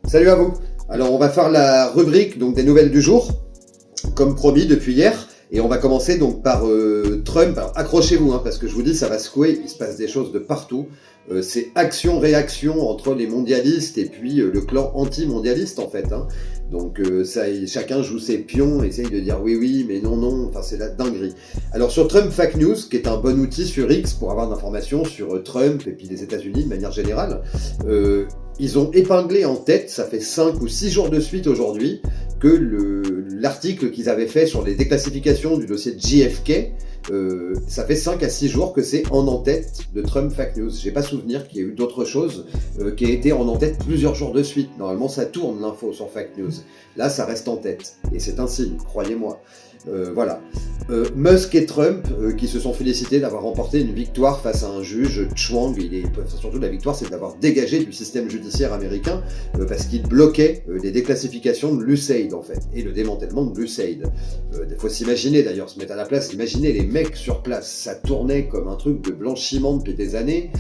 Salut à vous. Alors on va faire la rubrique donc des nouvelles du jour, comme promis depuis hier, et on va commencer donc par Trump. Alors accrochez-vous parce que je vous dis ça va secouer, il se passe des choses de partout. C'est action-réaction entre les mondialistes et puis le clan anti-mondialiste en fait. Donc chacun joue ses pions, essaye de dire oui, mais non, enfin c'est la dinguerie. Alors sur Trump Fake News, qui est un bon outil sur X pour avoir d'informations sur Trump et puis les États-Unis de manière générale, ils ont épinglé en tête, ça fait 5 ou 6 jours de suite aujourd'hui, que l'article qu'ils avaient fait sur les déclassifications du dossier de JFK, ça fait 5 à 6 jours que c'est en tête de Trump Fake News. J'ai pas souvenir qu'il y ait eu d'autres choses qui aient été en tête plusieurs jours de suite. Normalement, ça tourne l'info sur Fake News. Là, ça reste en tête. Et c'est un signe, croyez-moi. Voilà. Musk et Trump qui se sont félicités d'avoir remporté une victoire face à un juge Chuang. Surtout la victoire, c'est d'avoir dégagé du système judiciaire américain parce qu'il bloquait les déclassifications de l'USAID en fait et le démantèlement de l'USAID. Il faut s'imaginer d'ailleurs, se mettre à la place, imaginez les mecs sur place, ça tournait comme un truc de blanchiment depuis des années.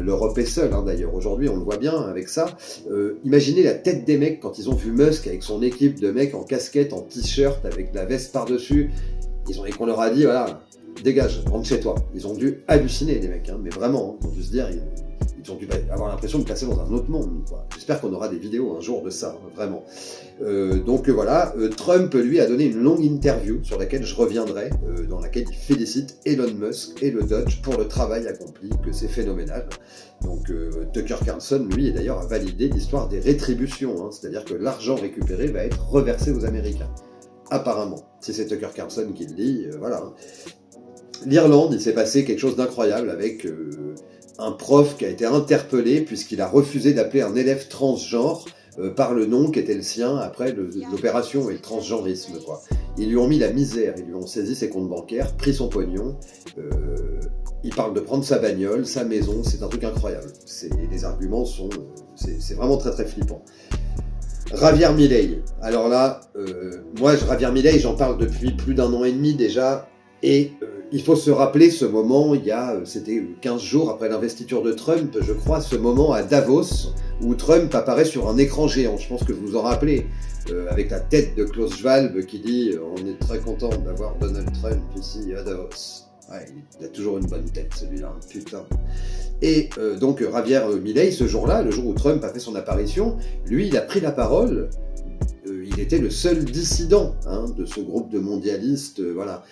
L'Europe est seule d'ailleurs, aujourd'hui on le voit bien avec ça. Imaginez la tête des mecs quand ils ont vu Musk avec son équipe de mecs en casquette, en t-shirt, avec la veste par-dessus, et qu'on leur a dit voilà, dégage, rentre chez toi. Ils ont dû halluciner les mecs, mais vraiment, ils ont dû se dire, ils ont dû avoir l'impression de passer dans un autre monde. J'espère qu'on aura des vidéos un jour de ça, vraiment. Donc voilà, Trump lui a donné une longue interview sur laquelle je reviendrai, dans laquelle il félicite Elon Musk et le Dodge pour le travail accompli, que c'est phénoménal. Donc Tucker Carlson lui d'ailleurs a validé l'histoire des rétributions, c'est-à-dire que l'argent récupéré va être reversé aux Américains. Apparemment, si c'est Tucker Carlson qui le dit, voilà. L'Irlande, il s'est passé quelque chose d'incroyable avec un prof qui a été interpellé puisqu'il a refusé d'appeler un élève transgenre par le nom qui était le sien après l'opération et le transgenrisme. Ils lui ont mis la misère, ils lui ont saisi ses comptes bancaires, pris son pognon. Il parle de prendre sa bagnole, sa maison, c'est un truc incroyable. Les arguments sont... c'est vraiment très très flippant. Javier Milei. Alors là, moi, Javier Milei, j'en parle depuis plus d'1 an et demi déjà, et il faut se rappeler ce moment, c'était 15 jours après l'investiture de Trump, je crois, ce moment à Davos, où Trump apparaît sur un écran géant, je pense que vous vous en rappelez, avec la tête de Klaus Schwab qui dit « On est très content d'avoir Donald Trump ici à Davos ». Ouais, il a toujours une bonne tête, celui-là, putain. Et donc Javier Milei, ce jour-là, le jour où Trump a fait son apparition, lui, il a pris la parole. Il était le seul dissident de ce groupe de mondialistes, voilà.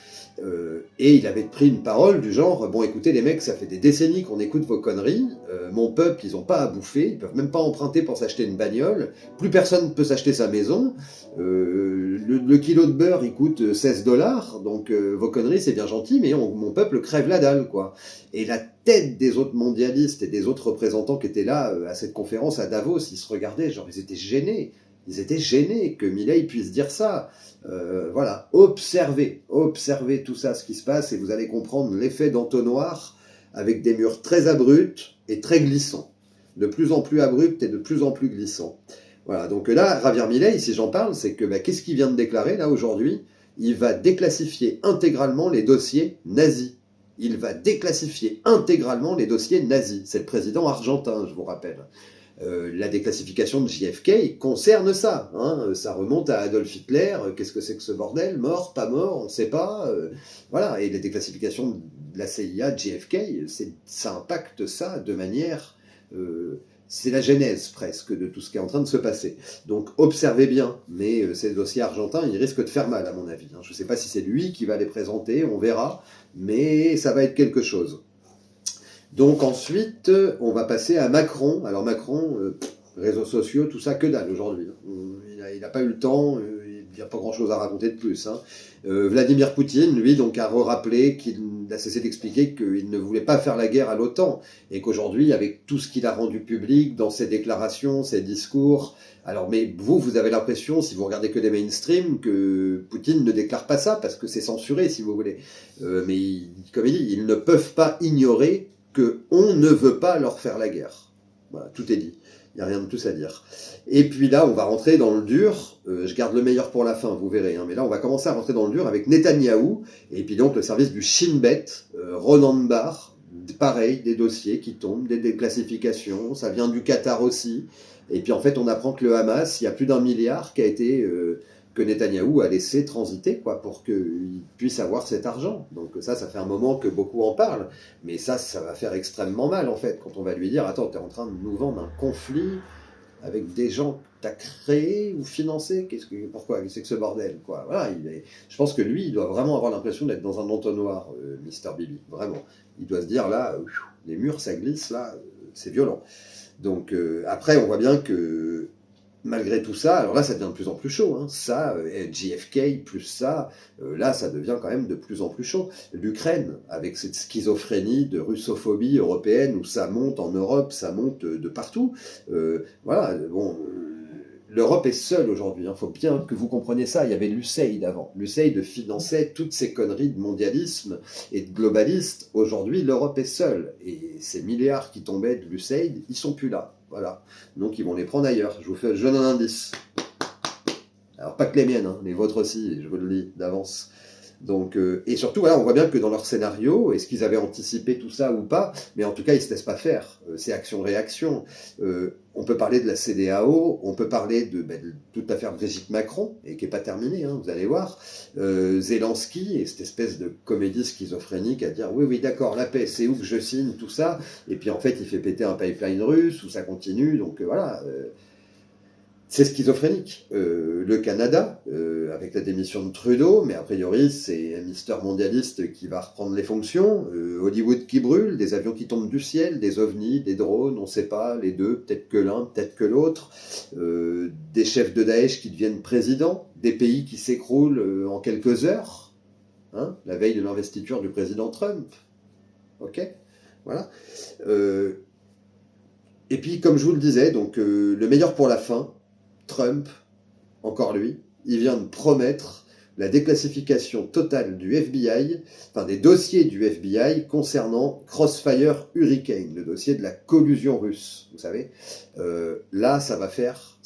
Et il avait pris une parole du genre, bon écoutez les mecs, ça fait des décennies qu'on écoute vos conneries, mon peuple, ils ont pas à bouffer, ils peuvent même pas emprunter pour s'acheter une bagnole, plus personne ne peut s'acheter sa maison, le kilo de beurre il coûte $16, donc vos conneries c'est bien gentil, mais mon peuple crève la dalle, quoi. Et la tête des autres mondialistes et des autres représentants qui étaient là à cette conférence à Davos, ils se regardaient, genre ils étaient gênés. Ils étaient gênés que Milei puisse dire ça. Voilà, observez tout ça, ce qui se passe, et vous allez comprendre l'effet d'entonnoir avec des murs très abrupts et très glissants. De plus en plus abrupts et de plus en plus glissants. Voilà, donc là, Javier Milei, si j'en parle, c'est que qu'est-ce qu'il vient de déclarer là aujourd'hui ? Il va déclassifier intégralement les dossiers nazis. Il va déclassifier intégralement les dossiers nazis. C'est le président argentin, je vous rappelle. La déclassification de JFK concerne ça. Ça remonte à Adolf Hitler. Qu'est-ce que c'est que ce bordel ? Mort, pas mort, on ne sait pas. Voilà. Et la déclassification de la CIA, de JFK, ça impacte ça de manière... c'est la genèse presque de tout ce qui est en train de se passer. Donc observez bien, mais ces dossiers argentins, ils risquent de faire mal à mon avis. Je ne sais pas si c'est lui qui va les présenter, on verra, mais ça va être quelque chose. Donc ensuite, on va passer à Macron. Alors Macron, réseaux sociaux, tout ça, que dalle aujourd'hui. Il n'a pas eu le temps, il n'y a pas grand-chose à raconter de plus. Vladimir Poutine, lui, donc, a rappelé qu'il a cessé d'expliquer qu'il ne voulait pas faire la guerre à l'OTAN. Et qu'aujourd'hui, avec tout ce qu'il a rendu public dans ses déclarations, ses discours... Alors, mais vous avez l'impression, si vous regardez que des mainstream, que Poutine ne déclare pas ça, parce que c'est censuré, si vous voulez. Mais comme il dit, ils ne peuvent pas ignorer qu'on ne veut pas leur faire la guerre. Voilà, tout est dit. Il n'y a rien de plus à dire. Et puis là, on va rentrer dans le dur. Je garde le meilleur pour la fin, vous verrez. Mais là, on va commencer à rentrer dans le dur avec Netanyahou. Et puis donc, le service du Shin Bet, Ronan Bar, pareil, des dossiers qui tombent, des déclassifications, ça vient du Qatar aussi. Et puis en fait, on apprend que le Hamas, il y a plus d'1 milliard qui a été que Netanyahou a laissé transiter, quoi, pour qu'il puisse avoir cet argent. Donc ça fait un moment que beaucoup en parlent, mais ça va faire extrêmement mal en fait, quand on va lui dire, attends, t'es en train de nous vendre un conflit avec des gens que tu as créés ou financés, pourquoi c'est que ce bordel, quoi. Voilà, je pense que lui, il doit vraiment avoir l'impression d'être dans un entonnoir, Mister Bibi, vraiment. Il doit se dire, là, les murs, ça glisse, là, c'est violent. Donc après, on voit bien que malgré tout ça, alors là, ça devient de plus en plus chaud. Hein. Ça, JFK, plus ça, là, ça devient quand même de plus en plus chaud. L'Ukraine, avec cette schizophrénie de russophobie européenne, où ça monte en Europe, ça monte de partout. Voilà, bon, l'Europe est seule aujourd'hui. Il faut bien que vous compreniez ça. Il y avait l'USAID avant. L'USAID finançait toutes ces conneries de mondialisme et de globaliste. Aujourd'hui, l'Europe est seule. Et ces milliards qui tombaient de l'USAID, ils sont plus là. Voilà. Donc ils vont les prendre ailleurs. Je donne un indice. Alors pas que les miennes, hein, les vôtres aussi, je vous le dis d'avance. Donc, et surtout, voilà, on voit bien que dans leur scénario, est-ce qu'ils avaient anticipé tout ça ou pas, mais en tout cas, ils ne se laissent pas faire. C'est action-réaction. On peut parler de la CEDEAO, on peut parler de toute l'affaire Brigitte Macron, et qui n'est pas terminée, hein, vous allez voir. Zelensky, et cette espèce de comédie schizophrénique à dire oui, oui, d'accord, la paix, c'est où que je signe, tout ça. Et puis en fait, il fait péter un pipeline russe, où ça continue, donc voilà. C'est schizophrénique. Le Canada, avec la démission de Trudeau, mais a priori, c'est un Mister Mondialiste qui va reprendre les fonctions. Hollywood qui brûle, des avions qui tombent du ciel, des ovnis, des drones, on ne sait pas, les deux, peut-être que l'un, peut-être que l'autre. Des chefs de Daesh qui deviennent présidents, des pays qui s'écroulent en quelques heures, hein, la veille de l'investiture du président Trump. Ok ? Voilà. Et puis, comme je vous le disais, donc le meilleur pour la fin, Trump, encore lui, il vient de promettre la déclassification totale du FBI, enfin des dossiers du FBI concernant Crossfire Hurricane, le dossier de la collusion russe, vous savez. Là, ça va faire,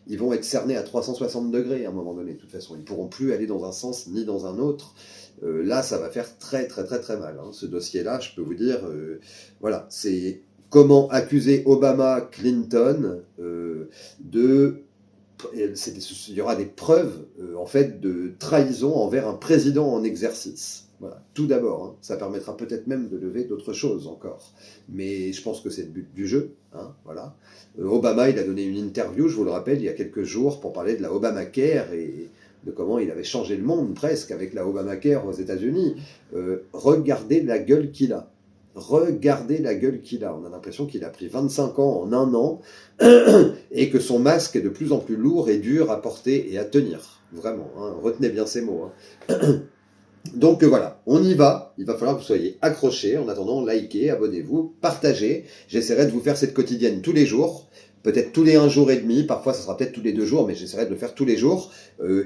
ils vont être cernés à 360 degrés à un moment donné, de toute façon. Ils ne pourront plus aller dans un sens ni dans un autre. Là, ça va faire très, très, très, très mal. Hein. Ce dossier-là, je peux vous dire, voilà, c'est... Comment accuser Obama, Clinton il y aura des preuves en fait de trahison envers un président en exercice. Voilà. Tout d'abord, hein, ça permettra peut-être même de lever d'autres choses encore. Mais je pense que c'est le but du jeu. Hein, voilà. Obama, il a donné une interview, je vous le rappelle, il y a quelques jours pour parler de la Obamacare et de comment il avait changé le monde presque avec la Obamacare aux États-Unis. Regardez la gueule qu'il a. Regardez la gueule qu'il a. On a l'impression qu'il a pris 25 ans en un an et que son masque est de plus en plus lourd et dur à porter et à tenir. Vraiment, hein, retenez bien ces mots. Hein. Donc voilà, on y va. Il va falloir que vous soyez accrochés. En attendant, likez, abonnez-vous, partagez. J'essaierai de vous faire cette quotidienne tous les jours. Peut-être tous les 1 jour et demi, parfois ça sera peut-être tous les 2 jours, mais j'essaierai de le faire tous les jours.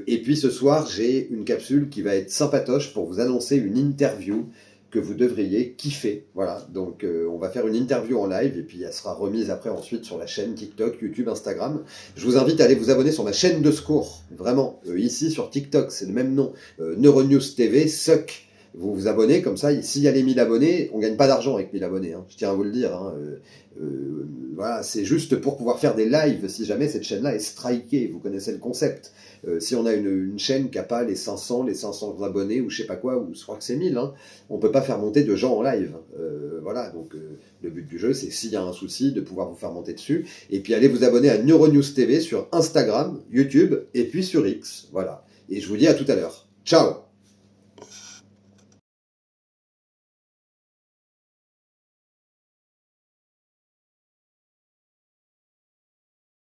Et puis ce soir, j'ai une capsule qui va être sympatoche pour vous annoncer une interview que vous devriez kiffer. Voilà, donc on va faire une interview en live et puis elle sera remise après ensuite sur la chaîne TikTok, YouTube, Instagram. Je vous invite à aller vous abonner sur ma chaîne de secours, vraiment, ici sur TikTok, c'est le même nom, Neuronews TV, Suck. Vous vous abonnez, comme ça, s'il y a les 1000 abonnés, on ne gagne pas d'argent avec 1000 abonnés, hein, je tiens à vous le dire. Hein, voilà, c'est juste pour pouvoir faire des lives si jamais cette chaîne-là est strikée, vous connaissez le concept. Si on a une chaîne qui n'a pas les 500 abonnés ou je sais pas quoi, ou je crois que c'est 1000, hein, on ne peut pas faire monter de gens en live. Voilà, donc le but du jeu, c'est s'il y a un souci, de pouvoir vous faire monter dessus. Et puis allez vous abonner à Neuronews TV sur Instagram, YouTube et puis sur X. Voilà. Et je vous dis à tout à l'heure. Ciao!